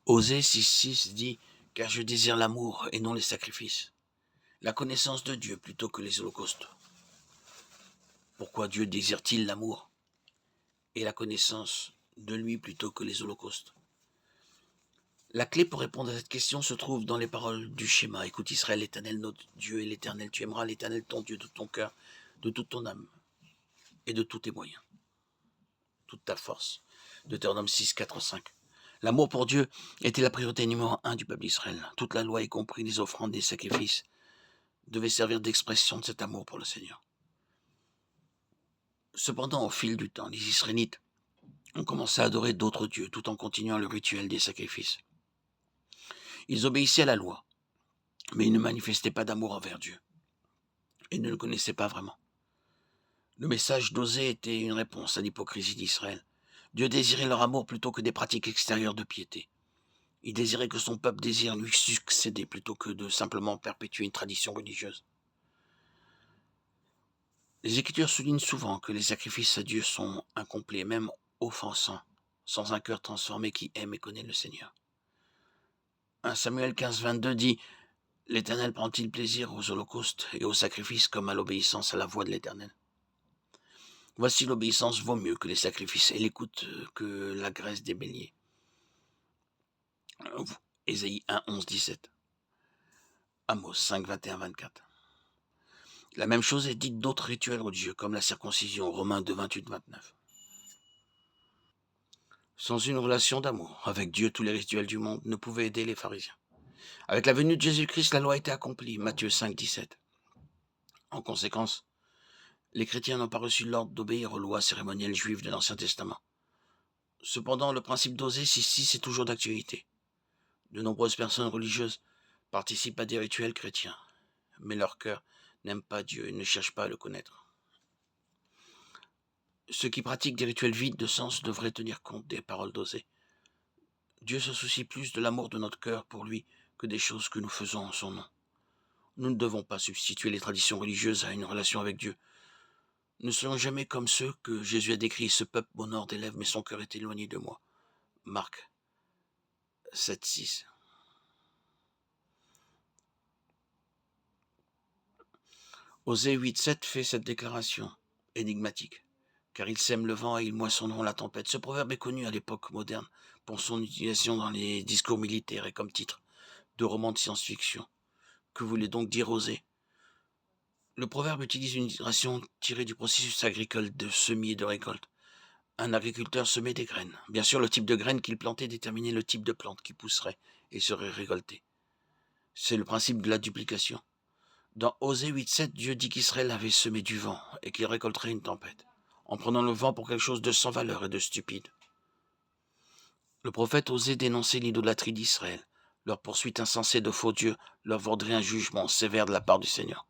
Osée 6,6 dit « Car je désire l'amour et non les sacrifices, la connaissance de Dieu plutôt que les holocaustes. » Pourquoi Dieu désire-t-il l'amour et la connaissance de lui plutôt que les holocaustes? La clé pour répondre à cette question se trouve dans les paroles du schéma. Écoute Israël, l'Éternel notre Dieu est l'Éternel. Tu aimeras l'Éternel ton Dieu de ton cœur, de toute ton âme et de tous tes moyens, toute ta force. Deutéronome 6, 4, 5. L'amour pour Dieu était la priorité numéro 1 du peuple d'Israël. Toute la loi, y compris les offrandes et les sacrifices, devait servir d'expression de cet amour pour le Seigneur. Cependant, au fil du temps, les Israélites ont commencé à adorer d'autres dieux tout en continuant le rituel des sacrifices. Ils obéissaient à la loi, mais ils ne manifestaient pas d'amour envers Dieu. Ils ne le connaissaient pas vraiment. Le message d'Osée était une réponse à l'hypocrisie d'Israël. Dieu désirait leur amour plutôt que des pratiques extérieures de piété. Il désirait que son peuple désire lui succéder plutôt que de simplement perpétuer une tradition religieuse. Les Écritures soulignent souvent que les sacrifices à Dieu sont incomplets, même offensants, sans un cœur transformé qui aime et connaît le Seigneur. 1 Samuel 15, 22 dit « L'Éternel prend-il plaisir aux holocaustes et aux sacrifices comme à l'obéissance à la voix de l'Éternel ?» Voici l'obéissance vaut mieux que les sacrifices et l'écoute que la graisse des béliers. Ésaïe 1, 11, 17. Amos 5, 21, 24. La même chose est dite d'autres rituels religieux, comme la circoncision, Romains 2, 28, 29. Sans une relation d'amour avec Dieu, tous les rituels du monde ne pouvaient aider les pharisiens. Avec la venue de Jésus-Christ, la loi était accomplie, Matthieu 5, 17. En conséquence, les chrétiens n'ont pas reçu l'ordre d'obéir aux lois cérémonielles juives de l'Ancien Testament. Cependant, le principe d'Osée 6.6 est toujours d'actualité. De nombreuses personnes religieuses participent à des rituels chrétiens, mais leur cœur n'aime pas Dieu et ne cherche pas à le connaître. Ceux qui pratiquent des rituels vides de sens devraient tenir compte des paroles d'Osée. Dieu se soucie plus de l'amour de notre cœur pour lui que des choses que nous faisons en son nom. Nous ne devons pas substituer les traditions religieuses à une relation avec Dieu. Ne soyons jamais comme ceux que Jésus a décrits. Ce peuple m'honore des lèvres, mais son cœur est éloigné de moi. Marc 7, 6. Osée 8, 7 fait cette déclaration énigmatique. Car ils sèment le vent et ils moissonneront la tempête. Ce proverbe est connu à l'époque moderne pour son utilisation dans les discours militaires et comme titre de romans de science-fiction. Que voulait donc dire Osée? Le proverbe utilise une illustration tirée du processus agricole de semis et de récolte. Un agriculteur semait des graines. Bien sûr, le type de graines qu'il plantait déterminait le type de plante qui pousserait et serait récoltée. C'est le principe de la duplication. Dans Osée 8.7, Dieu dit qu'Israël avait semé du vent et qu'il récolterait une tempête, en prenant le vent pour quelque chose de sans valeur et de stupide. Le prophète osait dénoncer l'idolâtrie d'Israël. Leur poursuite insensée de faux dieux leur vaudrait un jugement sévère de la part du Seigneur.